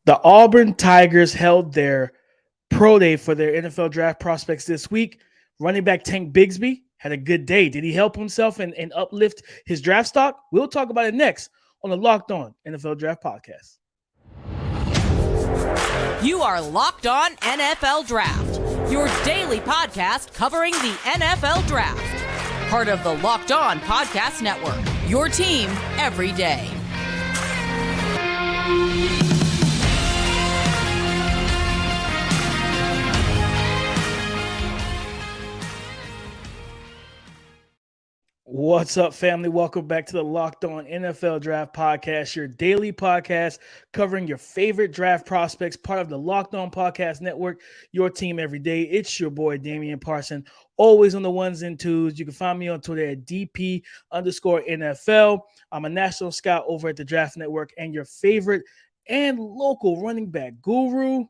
The Auburn Tigers held their pro day for their NFL draft prospects this week. Running back Tank Bigsby had a good day. Did he help himself and uplift his draft stock? We'll talk about it next on the Locked On NFL Draft Podcast. You are Locked On NFL Draft, your daily podcast covering the NFL Draft. Part of the Locked On Podcast Network, your team every day. What's up, family? Welcome back to the Locked On NFL Draft Podcast, your daily podcast covering your favorite draft prospects, part of the Locked On Podcast Network, your team every day. It's your boy, Damian Parson, always on the ones and twos. You can find me on Twitter at DP_NFL. I'm a national scout over at the Draft Network and your favorite and local running back guru.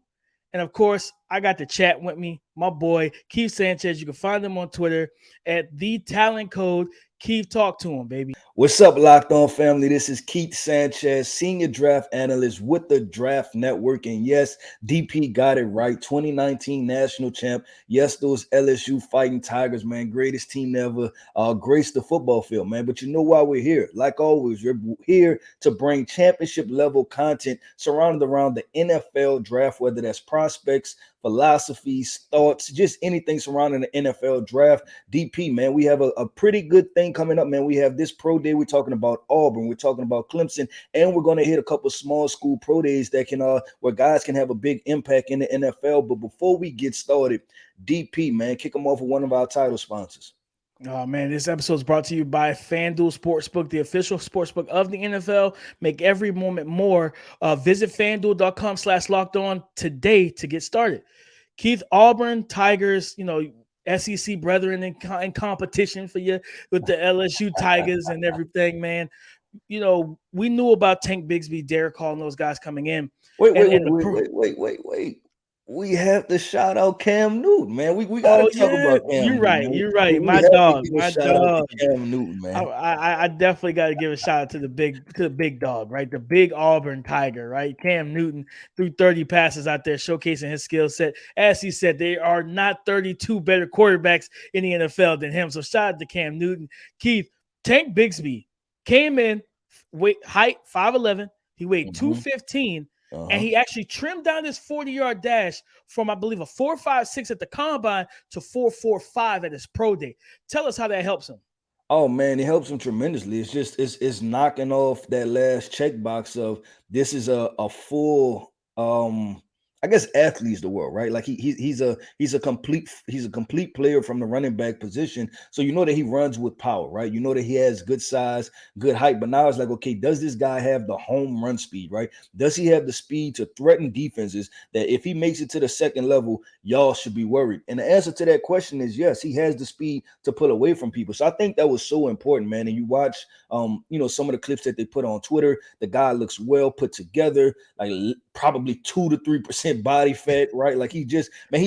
And, of course, I got the chat with me, my boy, Keith Sanchez. You can find him on Twitter at The Talent Code. Keith, talk to him, baby. What's up, Locked On family? This is Keith Sanchez, senior draft analyst with the Draft Network. And yes, DP got it right. 2019 national champ. Yes, those LSU Fighting Tigers, man. Greatest team ever graced the football field, man. But you know why we're here? Like always, we're here to bring championship level content surrounded around the NFL draft, whether that's prospects, philosophies, thoughts, just anything surrounding the NFL draft. DP, man, we have a pretty good thing coming up, man. We have this pro day. We're talking about Auburn. We're talking about Clemson, and we're going to hit a couple small school pro days that can where guys can have a big impact in the NFL. But before we get started, DP, man, kick them off with one of our title sponsors. Oh, man, this episode is brought to you by FanDuel Sportsbook, the official sportsbook of the NFL. Make every moment more. Visit FanDuel.com/lockedon today to get started. Keith, Auburn Tigers, SEC brethren in competition for you with the LSU Tigers and everything, man. We knew about Tank Bigsby, Derek Hall, and those guys coming in. Wait. We have to shout out Cam Newton, man. We got to talk about Cam Newton. You're right. My dog. Cam Newton, man. I definitely got to give a shout out to the big dog, right? The big Auburn Tiger, right? Cam Newton threw 30 passes out there, showcasing his skill set. As he said, there are not 32 better quarterbacks in the NFL than him. So shout out to Cam Newton. Keith, Tank Bigsby came in, height 5'11". He weighed 215. And he actually trimmed down his 40-yard dash from, I believe, a 4.56 at the combine to 4.45 at his pro day. Tell us how that helps him. Oh, man, it helps him tremendously. It's just it's knocking off that last checkbox of this is a full I guess athlete's the word, right? Like he's a complete player from the running back position. So you know that he runs with power, right? You know that he has good size, good height. But now it's like, okay, does this guy have the home run speed, right? Does he have the speed to threaten defenses that if he makes it to the second level, y'all should be worried? And the answer to that question is yes, he has the speed to pull away from people. So I think that was so important, man. And you watch some of the clips that they put on Twitter, the guy looks well put together, like probably 2 to 3% body fat, right? Like he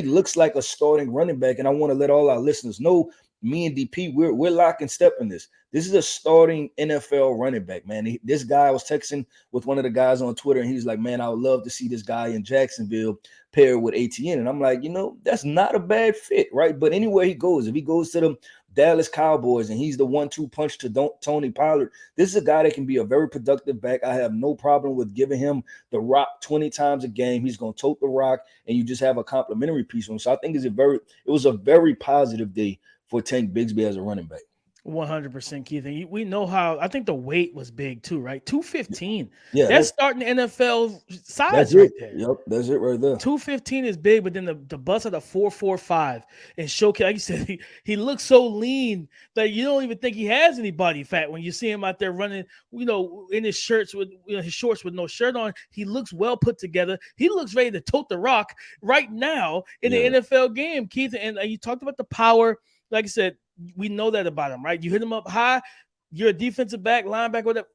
looks like a starting running back. And I want to let all our listeners know, me and DP, we're lock and step in this. This is a starting NFL running back, man. This guy, I was texting with one of the guys on Twitter, and he's like, man, I would love to see this guy in Jacksonville paired with ATN. And I'm like, that's not a bad fit, right? But anywhere he goes, if he goes to the Dallas Cowboys and he's the 1-2 punch to Tony Pollard, this is a guy that can be a very productive back. I have no problem with giving him the rock 20 times a game. He's going to tote the rock, and you just have a complimentary piece on him. So I think it was a very positive day for Tank Bigsby as a running back. 100%, Keith. And we know how, I think the weight was big too, right? 215. Yeah, that's starting NFL size that's right it. there. Yep, that's it right there. 215 is big, but then the bust at a 4.45 and showcase, like you said, he looks so lean that you don't even think he has any body fat when you see him out there running, in his shirts with his shorts with no shirt on. He looks well put together. He looks ready to tote the rock right now in the NFL game, Keith. And you talked about the power. Like I said, we know that about him, right? You hit him up high, you're a defensive back, linebacker, whatever,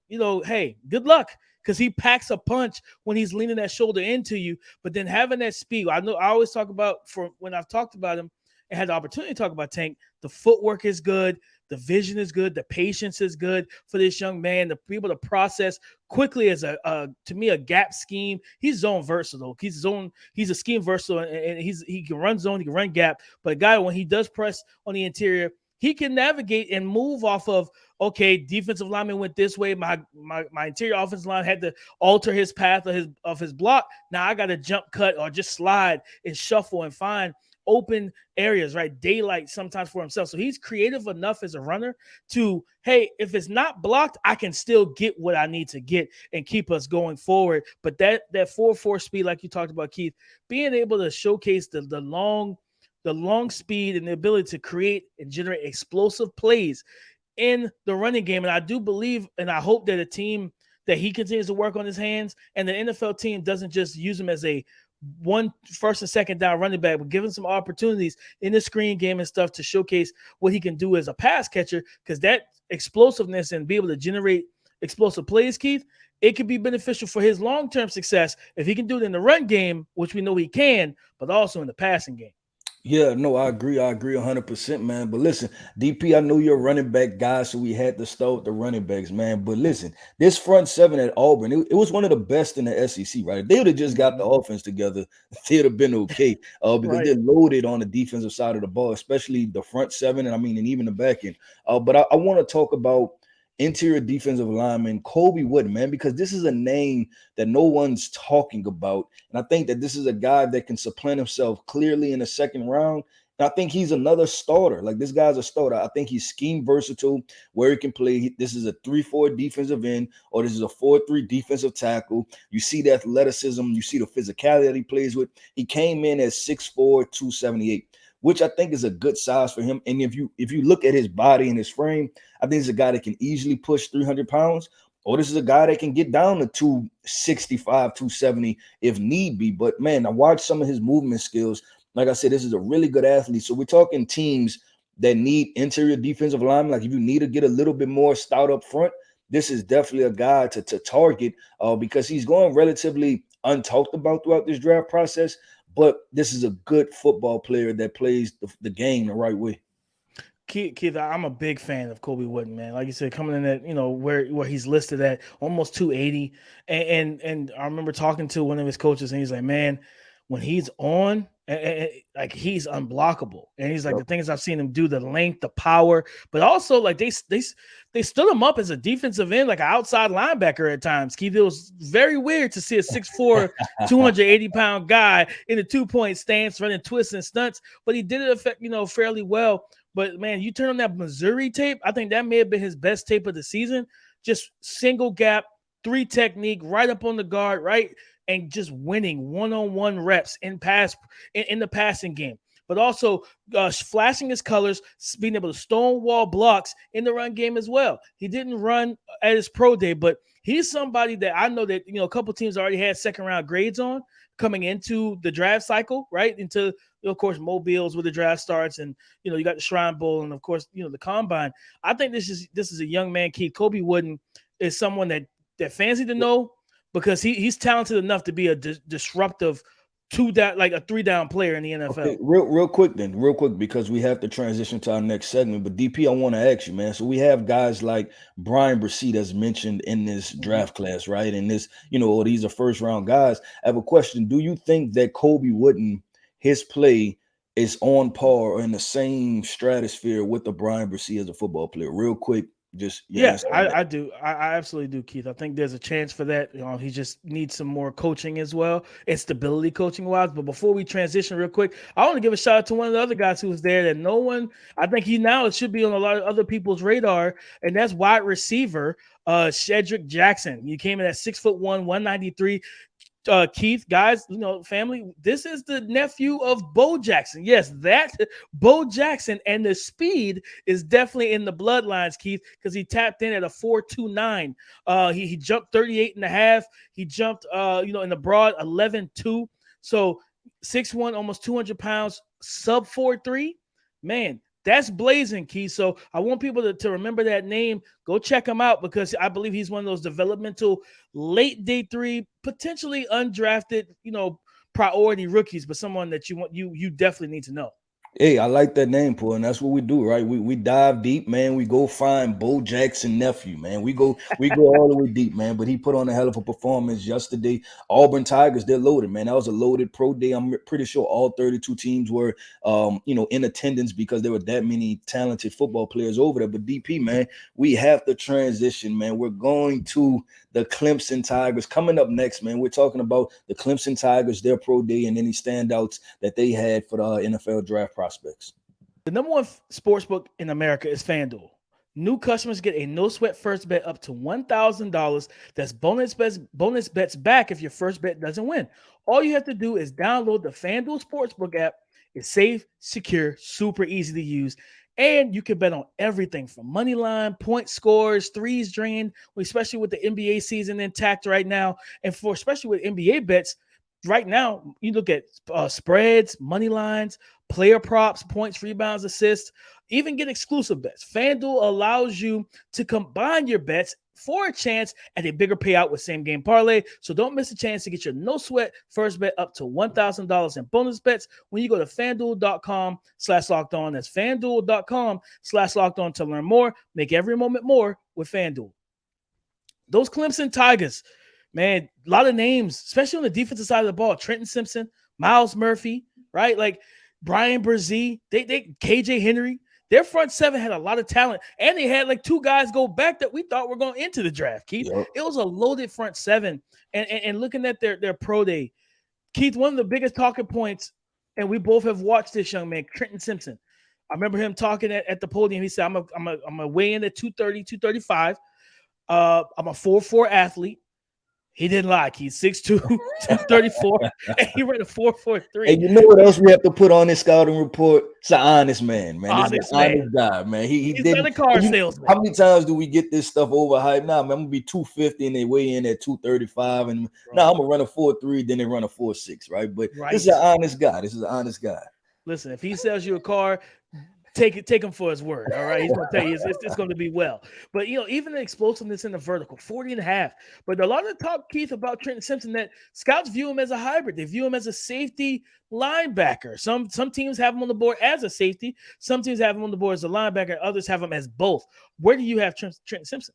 hey, good luck, because he packs a punch when he's leaning that shoulder into you. But then having that speed, I know I always talk about, when I've talked about him and had the opportunity to talk about Tank, the footwork is good. The vision is good. The patience is good for this young man. To be able to process quickly as to me, a gap scheme. He's zone versatile. He's a scheme versatile, and he can run zone, he can run gap. But a guy, when he does press on the interior, he can navigate and move off of, okay, defensive lineman went this way. My interior offensive line had to alter his path of his block. Now I got to jump cut or just slide and shuffle and find open areas, right? Daylight sometimes for himself. So he's creative enough as a runner to, hey, if it's not blocked, I can still get what I need to get and keep us going forward. But that 4.4 speed, like you talked about, Keith, being able to showcase the long speed and the ability to create and generate explosive plays in the running game. And I do believe, and I hope that a team that he continues to work on his hands, and the NFL team doesn't just use him as a one first and second down running back, but give him some opportunities in the screen game and stuff to showcase what he can do as a pass catcher, because that explosiveness and be able to generate explosive plays, Keith, it could be beneficial for his long-term success if he can do it in the run game, which we know he can, but also in the passing game. Yeah, no, I agree 100%, man. But listen, DP, I know you're a running back guy, so we had to start with the running backs, man. But listen, this front seven at Auburn, it was one of the best in the SEC, right? If they would have just got the offense together, they'd have been okay, because Right. they're loaded on the defensive side of the ball, especially the front seven, and even the back end. But I want to talk about interior defensive lineman Colby Wooden, man, because this is a name that no one's talking about. And I think that this is a guy that can supplant himself clearly in the second round. And I think he's another starter. Like, this guy's a starter. I think he's scheme versatile where he can play. This is a 3-4 defensive end, or this is a 4-3 defensive tackle. You see the athleticism. You see the physicality that he plays with. He came in at 6'4", 278. Which I think is a good size for him. And if you look at his body and his frame, I think he's a guy that can easily push 300 pounds, or this is a guy that can get down to 265, 270 if need be. But, man, I watched some of his movement skills. Like I said, this is a really good athlete. So we're talking teams that need interior defensive linemen. Like, if you need to get a little bit more stout up front, this is definitely a guy to target because he's going relatively untalked about throughout this draft process. But this is a good football player that plays the game the right way. Keith, I'm a big fan of Colby Wooden, man. Like you said, coming in at, where he's listed at almost 280. And I remember talking to one of his coaches, and he's like, man, when he's on, like, he's unblockable. And he's like, the things I've seen him do, the length, the power, but also, like, they stood him up as a defensive end, like an outside linebacker at times. Keith, it was very weird to see a 6'4", 280-pound guy in a 2-point stance running twists and stunts, but he did it fairly well. But, man, you turn on that Missouri tape, I think that may have been his best tape of the season. Just single gap, 3 technique, right up on the guard, right? And just winning one-on-one reps in the passing game. But also flashing his colors, being able to stonewall blocks in the run game as well. He didn't run at his pro day, but he's somebody that I know that, a couple teams already had second-round grades on coming into the draft cycle, right? Into, of course, Mobiles where the draft starts, and, you got the Shrine Bowl, and, of course, the Combine. I think this is a young man, Keith. Colby Wooden is someone that fans need to know, because he's talented enough to be a disruptive 3-down player in the NFL. Okay, real quick, because we have to transition to our next segment. But DP, I want to ask you, man. So we have guys like Brian Bresee that's mentioned in this draft class, right? And this, these are first round guys. I have a question. Do you think that Colby Wooden, his play is on par or in the same stratosphere with the Brian Bresee as a football player? Real quick. I do. I absolutely do, Keith. I think there's a chance for that. He just needs some more coaching as well, and stability coaching wise. But before we transition real quick, I want to give a shout out to one of the other guys who was there that no one, I think he now should be on a lot of other people's radar, and that's wide receiver Shedrick Jackson. He came in at 6'1", 193. Keith, guys, family, this is the nephew of Bo Jackson. Yes, that Bo Jackson, and the speed is definitely in the bloodlines, Keith, because he tapped in at a 4.29. He jumped 38 and a half. He jumped, in the broad 11.2. So 6'1", almost 200 pounds, sub 4.3. Man, that's blazing, Keith. So I want people to remember that name. Go check him out, because I believe he's one of those developmental late day 3, potentially undrafted, priority rookies, but someone that you definitely need to know. Hey, I like that name, Paul, and that's what we do, right? We dive deep, man. We go find Bo Jackson nephew, man. We go all the way deep, man. But he put on a hell of a performance yesterday. Auburn Tigers, they're loaded, man. That was a loaded pro day. I'm pretty sure all 32 teams were, in attendance because there were that many talented football players over there. But DP, man, we have to transition, man. We're going to the Clemson Tigers coming up next, man. We're talking about the Clemson Tigers, their pro day, and any standouts that they had for the NFL draft prospects. The number one sports book in America is FanDuel. New customers get a no sweat first bet up to $1,000. That's bonus bets back if your first bet doesn't win. All you have to do is download the FanDuel Sportsbook app. It's safe, secure, super easy to use. And you can bet on everything from money line, point scores, threes drained, especially with the NBA season intact right now. And for especially with NBA bets, right now, you look at spreads, money lines, player props, points, rebounds, assists, even get exclusive bets. FanDuel allows you to combine your bets for a chance at a bigger payout with same game parlay. So don't miss a chance to get your no sweat first bet up to $1,000 in bonus bets when you go to FanDuel.com/locked-on. That's FanDuel.com/locked-on to learn more. Make every moment more with FanDuel. Those Clemson Tigers, man, a lot of names, especially on the defensive side of the ball. Trenton Simpson, Miles Murphy, right? Like Brian Brzee, they KJ Henry. Their front seven had a lot of talent, and they had like two guys go back that we thought were going into the draft, Keith. Yep. It was a loaded front seven. And looking at their pro day, Keith, one of the biggest talking points, and we both have watched this young man, Trenton Simpson. I remember him talking at the podium. He said, I'm a weigh in at 230, 235. I'm a 4'4" athlete. He didn't lie. He's 6'2", 234, and he ran a 4.43. And you know what else we have to put on this scouting report? It's an honest man, man. Honest honest guy, man. He's not a car salesman. How many times do we get this stuff overhyped? Nah, man, I'm gonna be 250 and they weigh in at 235, and now I'm gonna run a 4.3, then they run a 4.6, right? But this is an honest guy. This is an honest guy. Listen, if he sells you a car, take him for his word. All right. He's going to tell you it's going to be well. But, even the explosiveness in the vertical, 40.5. But a lot of the talk, Keith, about Trenton Simpson, that scouts view him as a hybrid. They view him as a safety linebacker. Some teams have him on the board as a safety. Some teams have him on the board as a linebacker. Others have him as both. Where do you have Trenton Simpson?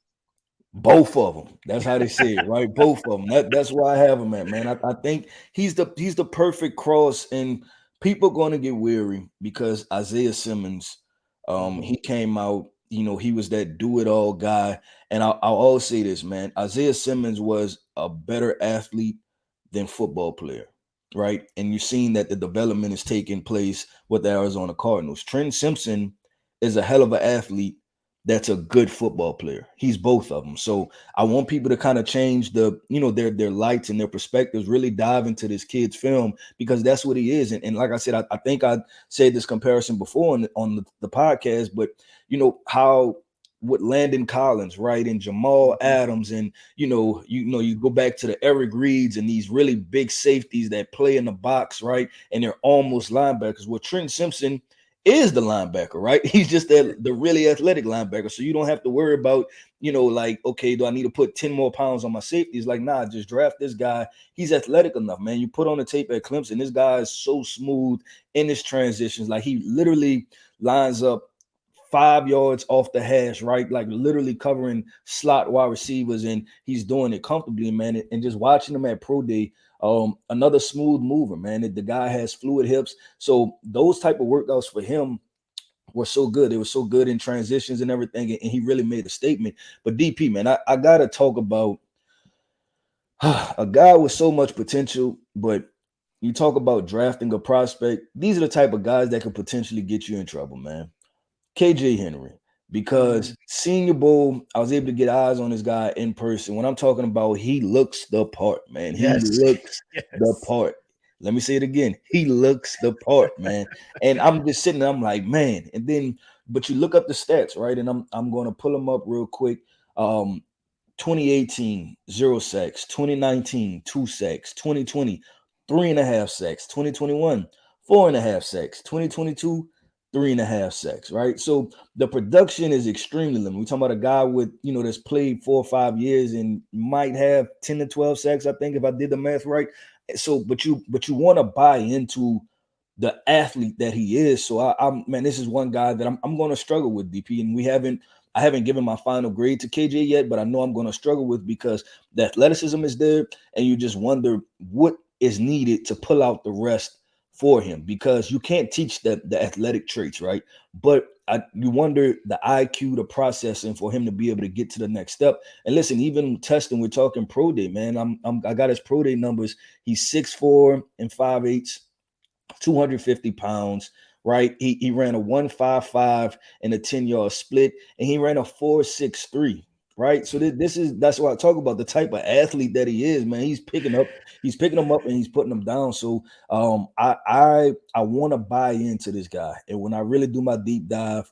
Both of them. That's how they say it, right? Both of them. That's why I have him at, man. I think he's the perfect cross, and people are going to get weary because Isaiah Simmons, he came out, he was that do-it-all guy. And I'll always say this, man. Isaiah Simmons was a better athlete than football player, right? And you've seen that the development is taking place with the Arizona Cardinals. Trenton Simpson is a hell of an athlete that's a good football player. He's both of them. So I want people to kind of change their lights and their perspectives, really dive into this kid's film, because that's what he is. And like I said, I think I said this comparison before on the podcast, but how with Landon Collins, right, and Jamal Adams, and you go back to the Eric Reeds and these really big safeties that play in the box, right, and they're almost linebackers. Well, Trent Simpson is the linebacker, right? He's just the really athletic linebacker. So you don't have to worry about, okay, do I need to put 10 more pounds on my safety? It's like, nah, just draft this guy. He's athletic enough, man. You put on the tape at Clemson, this guy is so smooth in his transitions. Like, he literally lines up 5 yards off the hash, right? Like, literally covering slot wide receivers, and he's doing it comfortably, man. And just watching him at Pro Day, another smooth mover, man. The guy has fluid hips. So those type of workouts for him were so good. They were so good in transitions and everything, and he really made a statement. But DP, man, I got to talk about a guy with so much potential, but you talk about drafting a prospect. These are the type of guys that could potentially get you in trouble, man. KJ Henry, because Senior Bowl, I was able to get eyes on this guy in person. When I'm talking about, he looks the part, man. He looks the part. Let me say it again. He looks the part, man. And I'm just sitting there, I'm like, man. And then, but you look up the stats, right? And I'm going to pull them up real quick. 2018, 0 sacks. 2019, 2 sacks. 2020, 3.5 sacks. 2021, 4.5 sacks. 2022, 3.5 sacks, right? So the production is extremely limited. We're talking about a guy with, that's played 4 or 5 years and might have 10 to 12 sacks, I think, if I did the math right. So, but you want to buy into the athlete that he is. So I'm man, this is one guy that I'm going to struggle with, DP, and I haven't given my final grade to KJ yet, but I know I'm going to struggle with because the athleticism is there, and you just wonder what is needed to pull out the rest for him, because you can't teach the athletic traits, right? But you wonder the IQ, the processing for him to be able to get to the next step. And listen, even testing, we're talking pro day, man. I got his pro day numbers. He's 6'4" and 5'8", 250 pounds, right? He ran a 1.55 and a 10-yard split, and he ran a 4.63, right? So that's why I talk about the type of athlete that he is, man. He's picking them up and he's putting them down. So I want to buy into this guy. And when I really do my deep dive,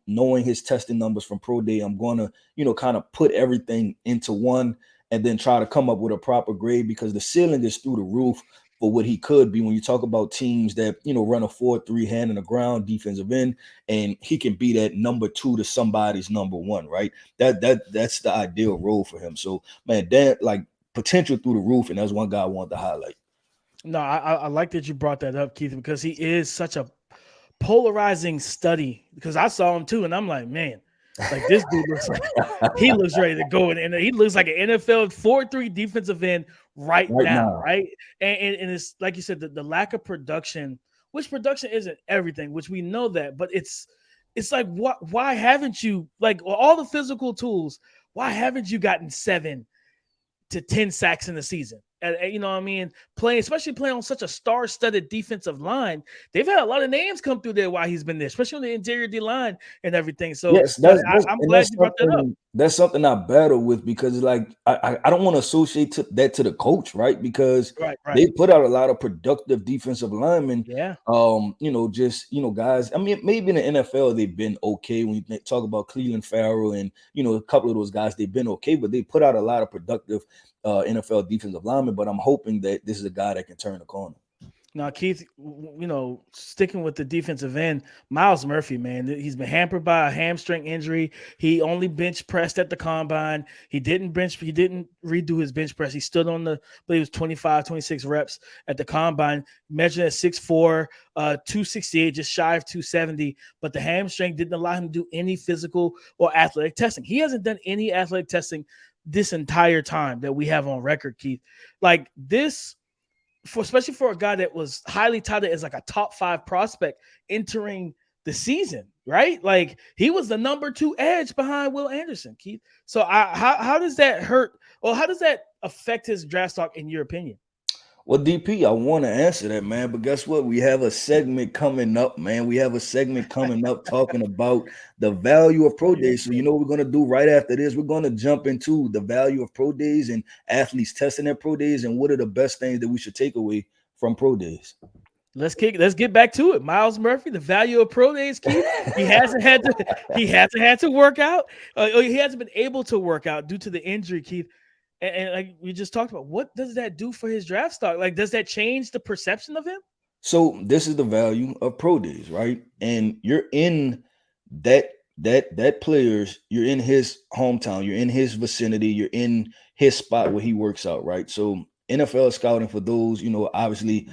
knowing his testing numbers from pro day, I'm gonna, kind of put everything into one and then try to come up with a proper grade, because the ceiling is through the roof for what he could be when you talk about teams that, run a 4-3 hand in the ground defensive end, and he can be that number 2 to somebody's number 1, right? That's the ideal role for him. So, man, that like potential through the roof, and that's one guy I wanted to highlight. No, I like that you brought that up, Keith, because he is such a polarizing study, because I saw him too, and I'm like, man, like this dude looks like he looks ready to go, and he looks like an NFL 4-3 defensive end right now, right? And it's like you said, the lack of production, which production isn't everything, which we know that, but it's like, why haven't you, like, all the physical tools, why haven't you gotten 7 to 10 sacks in the season? You know what I mean? Especially playing on such a star-studded defensive line. They've had a lot of names come through there while he's been there, especially on the interior D line and everything. So yes, I'm glad you brought that up. That's something I battle with, because like I don't want to associate that to the coach, right? Because they put out a lot of productive defensive linemen. Yeah. Guys. I mean, maybe in the NFL they've been okay. When you talk about Cleveland Farrell and a couple of those guys, they've been okay, but they put out a lot of productive NFL defensive linemen. But I'm hoping that this is a guy that can turn the corner. Now, Keith, sticking with the defensive end, Myles Murphy, man, he's been hampered by a hamstring injury. He only bench pressed at the combine. He didn't redo his bench press. He stood on I believe it was 25, 26 reps at the combine, measured at 6'4", 268, just shy of 270. But the hamstring didn't allow him to do any physical or athletic testing. He hasn't done any athletic testing this entire time that we have on record, Keith. Like this, especially for a guy that was highly touted as like a top 5 prospect entering the season, right? Like he was the number 2 edge behind Will Anderson, Keith. So how does that hurt, or how does that affect his draft stock in your opinion? Well, DP, I want to answer that, man, but guess what? We have a segment coming up, man. We have a segment coming up talking about the value of pro days. So you know what we're going to do right after this? We're going to jump into the value of pro days and athletes testing their pro days, and what are the best things that we should take away from pro days. Let's get back to it. Myles Murphy, the value of pro days, Keith. He hasn't had to work out. He hasn't been able to work out due to the injury, Keith. And like we just talked about, what does that do for his draft stock? Like, does that change the perception of him? So this is the value of pro days, right? And you're in that player's, you're in his hometown, you're in his vicinity, you're in his spot where he works out, right? So NFL scouting, for those, obviously,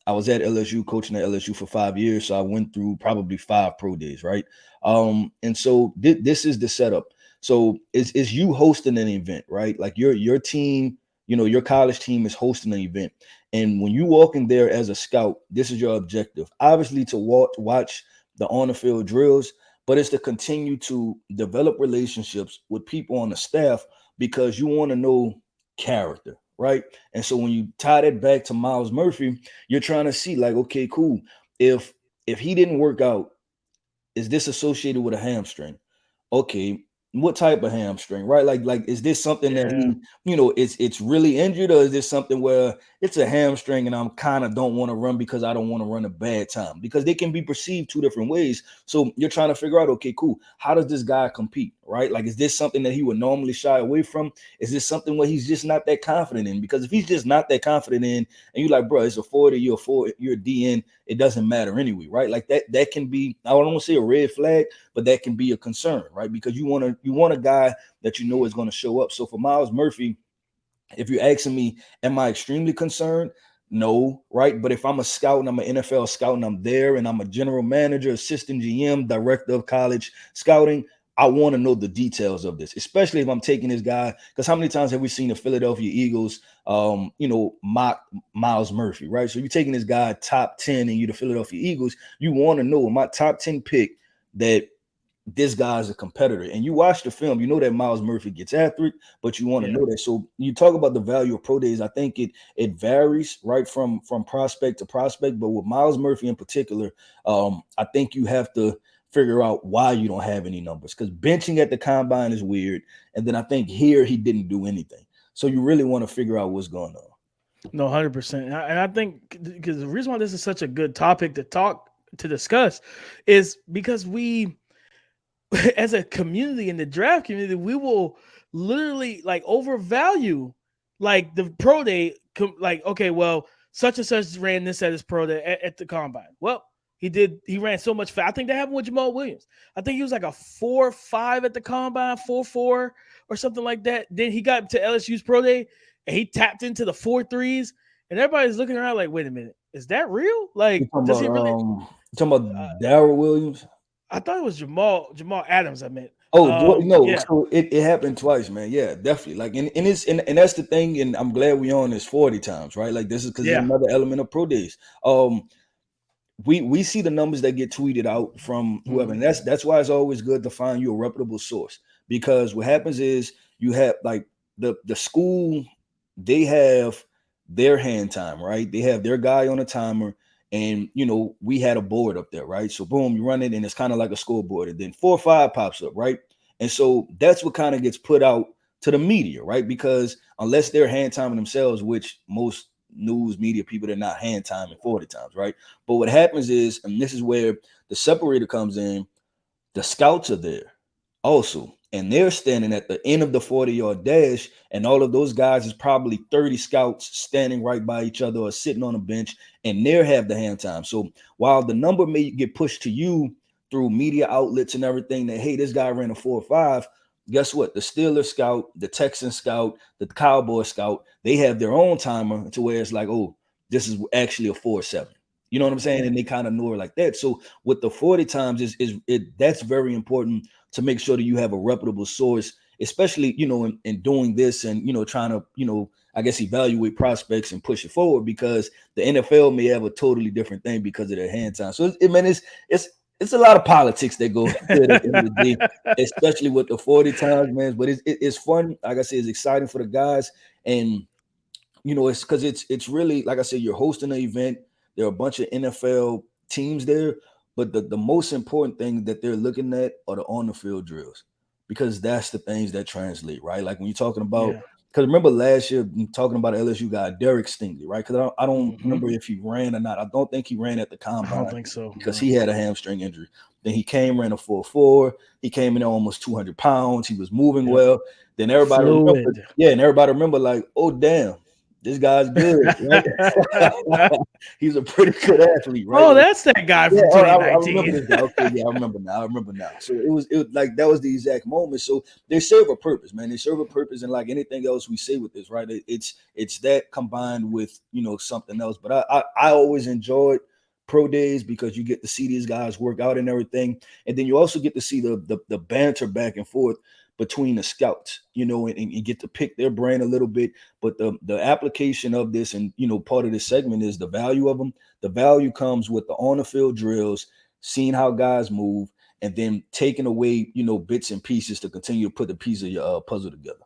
I was at LSU, coaching at LSU for 5 years. So I went through probably 5 pro days, right? And so this is the setup. So it's you hosting an event, right? Like your team, your college team is hosting an event. And when you walk in there as a scout, this is your objective. Obviously to watch the on-the-field drills, but it's to continue to develop relationships with people on the staff, because you want to know character, right? And so when you tie that back to Myles Murphy, you're trying to see like, okay, cool. If he didn't work out, is this associated with a hamstring? Okay, what type of hamstring, right? Like is this something that it's really injured, or is this something where it's a hamstring and I'm kind of don't want to run because I don't want to run a bad time? Because they can be perceived 2 different ways. So you're trying to figure out, okay, cool, how does this guy compete, right? Like, is this something that he would normally shy away from? Is this something where he's just not that confident in? Because if he's just not that confident in, and you're like, bro, it's a 40, you're a DN, it doesn't matter anyway, right? Like that can be, I don't want to say a red flag, but that can be a concern, right? Because you want a guy that you know is going to show up. So for Myles Murphy, if you're asking me, am I extremely concerned? No, right? But if I'm a scout and I'm an NFL scout and I'm there and I'm a general manager, assistant GM, director of college scouting, I want to know the details of this, especially if I'm taking this guy. Because how many times have we seen the Philadelphia Eagles, mock Miles Murphy, right? So you're taking this guy top 10 and you're the Philadelphia Eagles, you want to know in my top 10 pick that this guy's a competitor. And you watch the film, you know that Miles Murphy gets after it, but you want to know that. So you talk about the value of pro days. I think it varies right from prospect to prospect, but with Miles Murphy in particular, I think you have to figure out why you don't have any numbers, because benching at the combine is weird. And then I think here he didn't do anything. So you really want to figure out what's going on. No, 100%. And I think because the reason why this is such a good topic to discuss is because we, as a community in the draft community, we will literally like overvalue like the pro day. Like, okay, well, such and such ran this at his pro day at the combine. Well, he ran so much fast. I think that happened with Jamal Williams. I think he was like a 4.5 at the combine, 4.4 or something like that. Then he got to LSU's pro day and he tapped into the 4.3s, and everybody's looking around like, wait a minute, is that real? Like, does he really? You're talking about Darrell Williams? I thought it was Jamal Adams. I meant. No, yeah. so it happened twice, man. Yeah, definitely. Like, and that's the thing. And I'm glad we on this 40 times, right? Like, this is because it's another element of pro days. We see the numbers that get tweeted out from whoever, and that's why it's always good to find you a reputable source, because what happens is you have like the school, they have their hand time, right? They have their guy on a timer. And, we had a board up there, right? So boom, you run it and it's kind of like a scoreboard. And then 4 or 5 pops up, right? And so that's what kind of gets put out to the media, right? Because unless they're hand timing themselves, which most news media people, they're not hand timing 40 times, right? But what happens is, and this is where the separator comes in, the scouts are there also. And they're standing at the end of the 40-yard dash, and all of those guys is probably 30 scouts standing right by each other or sitting on a bench, and they have the hand time. So while the number may get pushed to you through media outlets and everything that, hey, this guy ran a 4.5, guess what? The Steelers scout, the Texan scout, the Cowboy scout, they have their own timer to where it's like, oh, this is actually a 4.7. You know what I'm saying? And they kind of know it like that. So with the 40 times, that's very important to make sure that you have a reputable source, especially, in doing this and, trying to, I guess, evaluate prospects and push it forward, because the NFL may have a totally different thing because of their hand time. So it's a lot of politics that go at the end of the day, especially with the 40 times, man. But it's fun. Like I said, it's exciting for the guys. And, it's because it's really, like I said, you're hosting an event. There are a bunch of NFL teams there, but the most important thing that they're looking at are the on the field drills, because that's the things that translate, right? Like when you're talking about, because remember last year talking about LSU guy Derek Stingley, right? Because I don't remember if he ran or not. I don't think he ran at the combine. I don't think so, because he had a hamstring injury. Then he ran a 4.4. He came in at almost 200 pounds. He was moving well. Then everybody remember like, oh damn, this guy's good, right? He's a pretty good athlete, right? Oh, that's that guy from 2019. I remember this guy. Okay, yeah, I remember now. So it was like that was the exact moment. So they serve a purpose, man. They serve a purpose, and like anything else we say with this, right? It's that combined with something else. But I always enjoyed pro days because you get to see these guys work out and everything, and then you also get to see the banter back and forth between the scouts, and get to pick their brain a little bit. But the application of this, and part of this segment is the value of them. The value comes with the on the field drills, seeing how guys move, and then taking away bits and pieces to continue to put the piece of your puzzle together.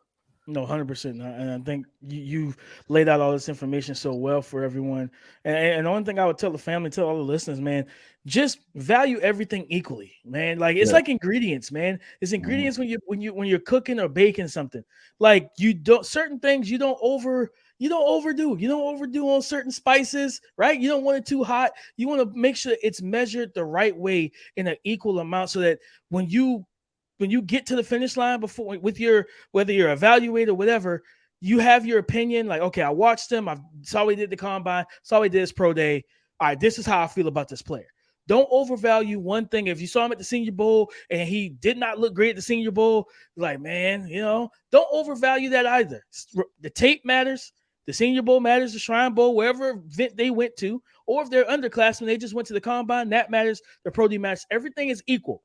No, 100%. And I think you've laid out all this information so well for everyone. And the only thing I would tell the family, tell all the listeners, man, just value everything equally, man. Like it's like ingredients, man. It's ingredients when you're cooking or baking something. Like certain things you don't overdo. You don't overdo on certain spices, right? You don't want it too hot. You want to make sure it's measured the right way in an equal amount, so that when you get to the finish line whether you're evaluated or whatever, you have your opinion. Like, okay, I watched him. I saw he did the combine, saw he did his pro day. All right, this is how I feel about this player. Don't overvalue one thing. If you saw him at the Senior Bowl and he did not look great at the Senior Bowl, like, man, don't overvalue that either. The tape matters. The Senior Bowl matters, the Shrine Bowl, wherever event they went to, or if they're underclassmen, they just went to the combine, that matters. The pro D matters. Everything is equal.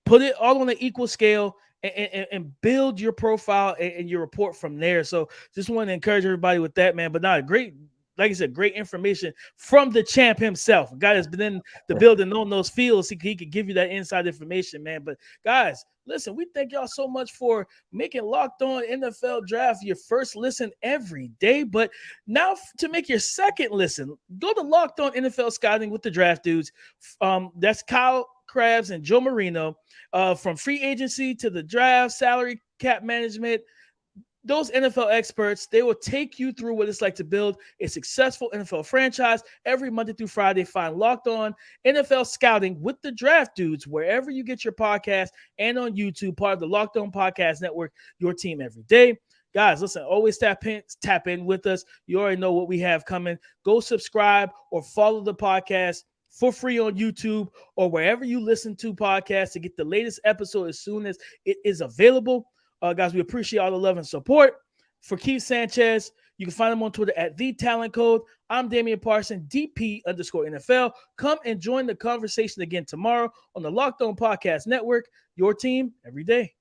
Put it all on an equal scale and build your profile and your report from there. So just want to encourage everybody with that, man. But not great, like I said, great information from the champ himself. A guy that's been in the building on those fields. He could give you that inside information, man. But guys, listen, we thank y'all so much for making Locked On NFL Draft your first listen every day. But now to make your second listen, go to Locked On NFL Scouting with the Draft Dudes. That's Kyle Krabs and Joe Marino. From free agency to the draft, salary cap management, those NFL experts, they will take you through what it's like to build a successful NFL franchise every Monday through Friday. Find Locked On NFL Scouting with the Draft Dudes wherever you get your podcast and on YouTube, part of the Locked On Podcast Network, your team every day. Guys, listen, always tap in with us. You already know what we have coming. Go subscribe or follow the podcast for free on YouTube or wherever you listen to podcasts to get the latest episode as soon as it is available. Guys, we appreciate all the love and support. For Keith Sanchez, you can find him on Twitter at @TheTalentCode. I'm Damian Parson, DP_NFL. Come and join the conversation again tomorrow on the Locked On Podcast Network, your team every day.